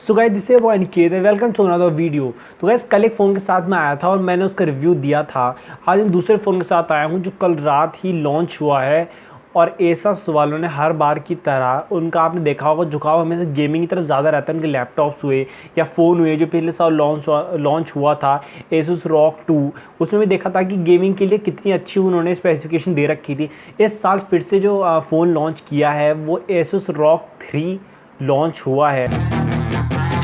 So guys this is Aniket and welcome to another video. तो guys कल एक phone के साथ मैं आया था और मैंने उसका रिव्यू दिया था। आज मैं दूसरे फ़ोन के साथ आया हूं जो कल रात ही लॉन्च हुआ है। और Asus वालों ने हर बार की तरह उनका आपने देखा होगा झुकाव हमेशा गेमिंग की तरफ ज़्यादा रहता है। उनके लैपटॉप्स हुए या फ़ोन हुए जो पिछले साल लॉन्च हुआ था Asus ROG 2, उसमें भी देखा था कि गेमिंग के लिए कितनी अच्छी उन्होंने स्पेसिफिकेशन दे रखी थी। इस साल फिर से जो फ़ोन लॉन्च किया है वो Asus ROG 3 लॉन्च हुआ है।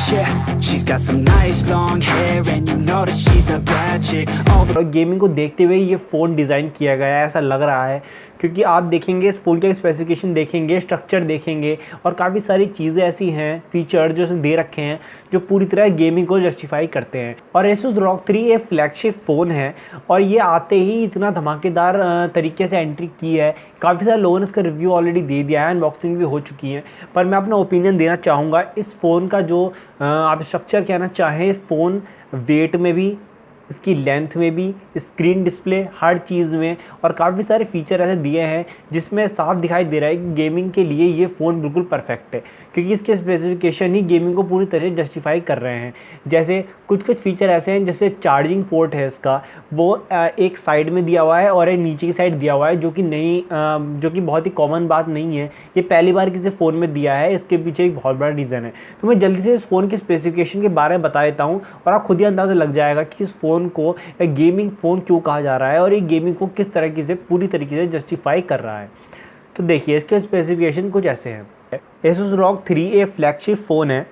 Yeah, she's got some nice long hair and you know that she's a bad chick. और गेमिंग को देखते हुए ये फ़ोन डिज़ाइन किया गया है ऐसा लग रहा है, क्योंकि आप देखेंगे इस फ़ोन के स्पेसिफिकेशन देखेंगे, स्ट्रक्चर देखेंगे और काफ़ी सारी चीज़ें ऐसी हैं फीचर जो इसमें दे रखे हैं जो पूरी तरह गेमिंग को जस्टिफाई करते हैं। और Asus ROG 3 एक फ्लैगशिप फ़ोन है और ये आते ही इतना धमाकेदार तरीके से एंट्री की है। काफ़ी सारे लोगों ने इसका रिव्यू ऑलरेडी दे दिया है, अनबॉक्सिंग भी हो चुकी है, पर मैं अपना ओपिनियन देना चाहूँगा इस फ़ोन का जो आप स्ट्रक्चर कहना चाहें। फ़ोन वेट में भी, इसकी लेंथ में भी, स्क्रीन डिस्प्ले हर चीज़ में और काफ़ी सारे फीचर ऐसे दिए हैं जिसमें साफ दिखाई दे रहा है कि गेमिंग के लिए ये फ़ोन बिल्कुल परफेक्ट है, क्योंकि इसके स्पेसिफिकेशन ही गेमिंग को पूरी तरह से जस्टिफाई कर रहे हैं। जैसे कुछ फीचर ऐसे हैं, जैसे चार्जिंग पोर्ट है इसका, वो एक साइड में दिया हुआ है और एक नीचे की साइड दिया हुआ है, जो कि बहुत ही कॉमन बात नहीं है। ये पहली बार किसी फ़ोन में दिया है, इसके पीछे एक बहुत बड़ा रीज़न है। तो मैं जल्दी से इस फ़ोन के स्पेसिफिकेशन के बारे में बता देता हूँ और आप खुद ही अंदाज़ा लग जाएगा कि इस फ़ोन को एक गेमिंग फ़ोन क्यों कहा जा रहा है और ये गेमिंग को किस तरीके से पूरी तरीके से जस्टिफाई कर रहा है। तो देखिए इसके स्पेसिफिकेशन कुछ ऐसे हैं। Asus ROG 3 एक फ्लैगशिप फ़ोन है।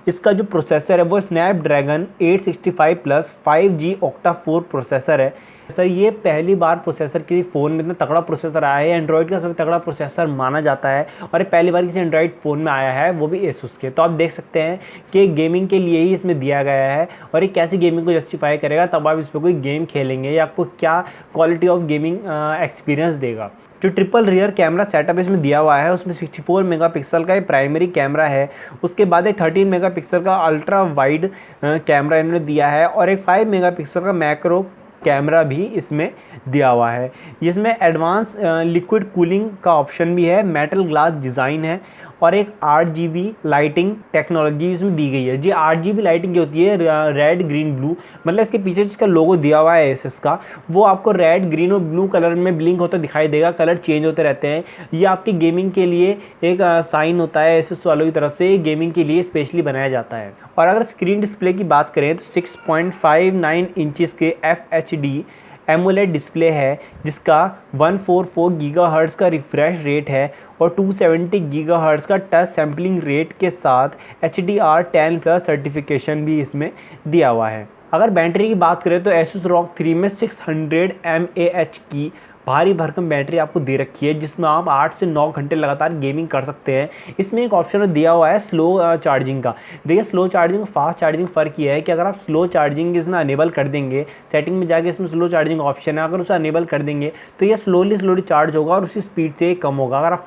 इसका जो प्रोसेसर है वो Snapdragon 865 plus 5G Octacore processor है। सर ये पहली बार प्रोसेसर किसी फ़ोन में इतना तगड़ा प्रोसेसर आया है। एंड्रॉयड का सबसे तगड़ा प्रोसेसर माना जाता है और ये पहली बार किसी एंड्रॉयड फ़ोन में आया है, वो भी Asus के। तो आप देख सकते हैं कि गेमिंग के लिए ही इसमें दिया गया है और ये कैसी गेमिंग को जस्टिफाई करेगा, तब आप इस पर कोई गेम खेलेंगे या आपको क्या क्वालिटी ऑफ गेमिंग एक्सपीरियंस देगा। जो ट्रिपल रियर कैमरा सेटअप इसमें दिया हुआ है उसमें 64 मेगापिक्सल का एक प्राइमरी कैमरा है, उसके बाद एक 13 मेगापिक्सल का अल्ट्रा वाइड कैमरा इन्होंने दिया है और एक 5 मेगापिक्सल का मैक्रो कैमरा भी इसमें दिया हुआ है। जिसमें एडवांस लिक्विड कूलिंग का ऑप्शन भी है, मेटल ग्लास डिज़ाइन है और एक 8GB लाइटिंग टेक्नोलॉजी इसमें दी गई है। जी 8GB लाइटिंग जो होती है रेड ग्रीन ब्लू, मतलब इसके पीछे जिसका लोगो दिया हुआ है Asus का, वो आपको रेड ग्रीन और ब्लू कलर में ब्लिंक होता दिखाई देगा, कलर चेंज होते रहते हैं। ये आपकी गेमिंग के लिए एक साइन होता है Asus वालों की तरफ से, गेमिंग के लिए स्पेशली बनाया जाता है। और अगर स्क्रीन डिस्प्ले की बात करें तो 6.59 इंचज़ के FHD AMOLED डिस्प्ले है, जिसका 144 गीगाहर्ट्ज़ का रिफ्रेश रेट है और 270 गीगाहर्ट्ज़ का टच सैम्पलिंग रेट के साथ HDR10+ सर्टिफिकेशन भी इसमें दिया हुआ है। अगर बैटरी की बात करें तो Asus ROG 3 में 600 mAh की भारी भरकम बैटरी आपको दे रखी है, जिसमें आप 8 से 9 घंटे लगातार गेमिंग कर सकते हैं। इसमें एक ऑप्शन दिया हुआ है स्लो चार्जिंग का। देखिए स्लो चार्जिंग फास्ट चार्जिंग फ़र्क ये है कि अगर आप स्लो चार्जिंग इसमें अनेबल कर देंगे, सेटिंग में जाके इसमें स्लो चार्जिंग ऑप्शन है, अगर उसे अनेबल कर देंगे तो ये स्लोली चार्ज होगा और उसी स्पीड से कम होगा। अगर आप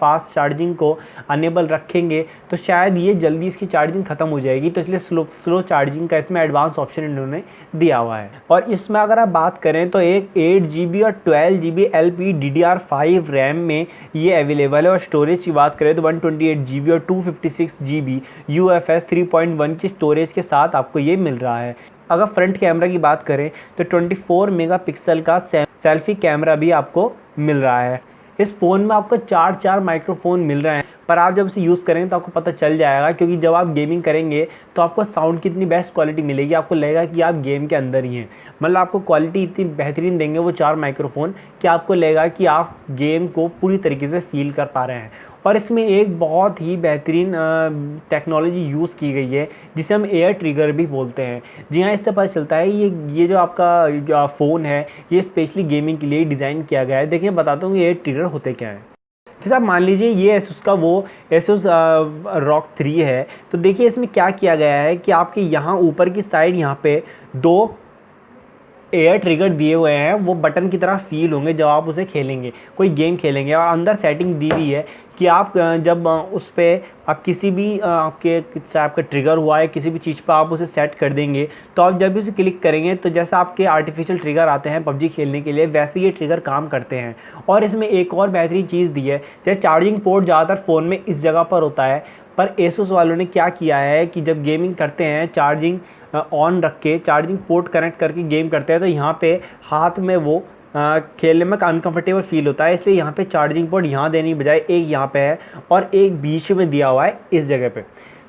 फास्ट चार्जिंग को अनेबल रखेंगे तो शायद ये जल्दी इसकी चार्जिंग ख़त्म हो जाएगी, तो इसलिए स्लो चार्जिंग का इसमें एडवांस ऑप्शन इन्होंने दिया हुआ है। और इसमें अगर आप बात करें तो एक 8GB और 12GB LPDDR5 रैम में ये अवेलेबल है और स्टोरेज की बात करें तो 128GB और 256GB UFS 3.1 की स्टोरेज के साथ आपको ये मिल रहा है। अगर फ्रंट कैमरा की बात करें तो 24 मेगापिक्सल का सेल्फी कैमरा भी आपको मिल रहा है। इस फ़ोन में आपको चार माइक्रोफोन मिल रहे हैं, पर आप जब इसे यूज़ करेंगे तो आपको पता चल जाएगा, क्योंकि जब आप गेमिंग करेंगे तो आपको साउंड की इतनी बेस्ट क्वालिटी मिलेगी, आपको लगेगा कि आप गेम के अंदर ही हैं। मतलब आपको क्वालिटी इतनी बेहतरीन देंगे वो 4 माइक्रोफोन कि आपको लगेगा कि आप गेम को पूरी तरीके से फील कर पा रहे हैं। और इसमें एक बहुत ही बेहतरीन टेक्नोलॉजी यूज़ की गई है जिसे हम एयर ट्रिगर भी बोलते हैं। जी हाँ, इससे पता चलता है ये जो आपका फ़ोन है ये स्पेशली गेमिंग के लिए डिज़ाइन किया गया है। देखिए बताता हूँ एयर ट्रिगर होते क्या हैं। जैसे आप मान लीजिए ये Asus का वो Asus ROG 3 है, तो देखिए इसमें क्या किया गया है कि आपके यहाँ ऊपर की साइड यहाँ पे 2 एयर ट्रिगर दिए हुए हैं, वो बटन की तरह फील होंगे जब आप उसे खेलेंगे, कोई गेम खेलेंगे। और अंदर सेटिंग दी हुई है कि आप जब उस पर आप किसी भी आपका ट्रिगर हुआ है किसी भी चीज़ पर आप उसे सेट कर देंगे, तो आप जब भी उसे क्लिक करेंगे तो जैसे आपके आर्टिफिशियल ट्रिगर आते हैं PUBG खेलने के लिए, वैसे ये ट्रिगर काम करते हैं। और इसमें एक और बेहतरीन चीज़ दी है, जैसे चार्जिंग पोर्ट ज़्यादातर फ़ोन में इस जगह पर होता है, पर Asus वालों ने क्या किया है कि जब गेमिंग करते हैं, चार्जिंग ऑन रख के, चार्जिंग पोर्ट कनेक्ट करके गेम करते हैं, तो यहाँ पे हाथ में वो खेलने में अनकंफर्टेबल फील होता है। इसलिए यहाँ पे चार्जिंग पोर्ट यहाँ देने की बजाय एक यहाँ पे है और एक बीच में दिया हुआ है इस जगह पे।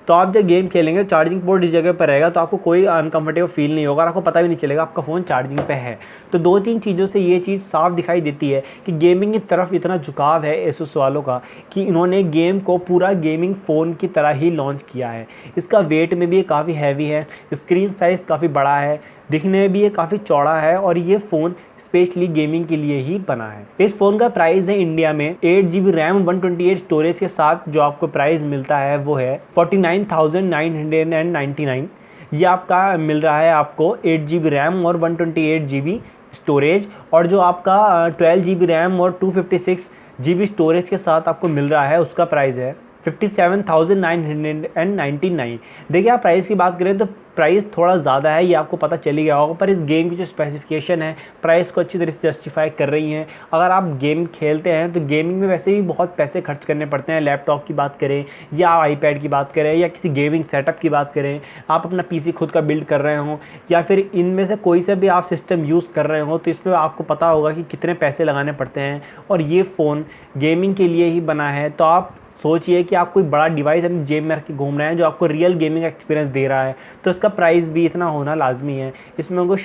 तो आप जब गेम खेलेंगे, चार्जिंग पोर्ट इस जगह पर रहेगा, तो आपको कोई अनकंफर्टेबल फील नहीं होगा और आपको पता भी नहीं चलेगा आपका फ़ोन चार्जिंग पे है। तो 2-3 चीज़ों से ये चीज़ साफ दिखाई देती है कि गेमिंग की तरफ इतना झुकाव है Asus वालों का कि इन्होंने गेम को पूरा गेमिंग फ़ोन की तरह ही लॉन्च किया है। इसका वेट में भी ये काफ़ी हैवी है, स्क्रीन साइज़ काफ़ी बड़ा है, दिखने में भी ये काफ़ी चौड़ा है और ये फ़ोन स्पेशली गेमिंग के लिए ही बना है। इस फ़ोन का प्राइस है इंडिया में 8GB रैम 128 स्टोरेज के साथ जो आपको प्राइस मिलता है वो है 49,999। ये आपका मिल रहा है आपको 8GB रैम और 128GB स्टोरेज, और जो आपका 12GB रैम और 256GB स्टोरेज के साथ आपको मिल रहा है उसका प्राइस है 57,999। देखिए, आप प्राइस की बात करें तो प्राइस थोड़ा ज़्यादा है, ये आपको पता चल ही गया होगा, पर इस गेम की जो स्पेसिफिकेशन है प्राइस को अच्छी तरह से जस्टिफाई कर रही हैं। अगर आप गेम खेलते हैं तो गेमिंग में वैसे भी बहुत पैसे खर्च करने पड़ते हैं। लैपटॉप की बात करें या आईपैड की बात करें या किसी गेमिंग सेटअप की बात करें, आप अपना पीसी खुद का बिल्ड कर रहे हों या फिर इनमें से कोई से भी आप सिस्टम यूज़ कर रहे हो, तो इसमें आपको पता होगा कि कितने पैसे लगाने पड़ते हैं। और ये फ़ोन गेमिंग के लिए ही बना है। तो आप सोचिए कि आप कोई बड़ा डिवाइस अपनी जेब में रख के घूम रहे हैं जो आपको रियल गेमिंग एक्सपीरियंस दे रहा है, तो इसका प्राइस भी इतना होना लाजमी है। इसमें कोई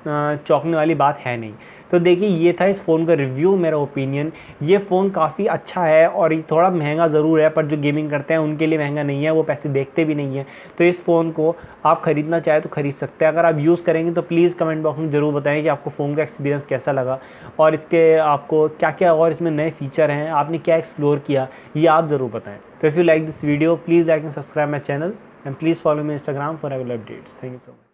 चौंकने वाली बात है नहीं। तो देखिए, ये था इस फ़ोन का रिव्यू, मेरा ओपिनियन। ये फ़ोन काफ़ी अच्छा है और ये थोड़ा महंगा ज़रूर है, पर जो गेमिंग करते हैं उनके लिए महंगा नहीं है, वो पैसे देखते भी नहीं है। तो इस फ़ोन को आप ख़रीदना चाहें तो ख़रीद सकते हैं। अगर आप यूज़ करेंगे तो प्लीज़ कमेंट बॉक्स में ज़रूर बताएं कि आपको फ़ोन का एक्सपीरियंस कैसा लगा और इसके आपको क्या क्या और इसमें नए फ़ीचर हैं, आपने क्या एक्सप्लोर किया, ये आप ज़रूर बताएं। तो if you like this video, please like and subscribe my channel and please follow me Instagram for regular updates. Thank you so much.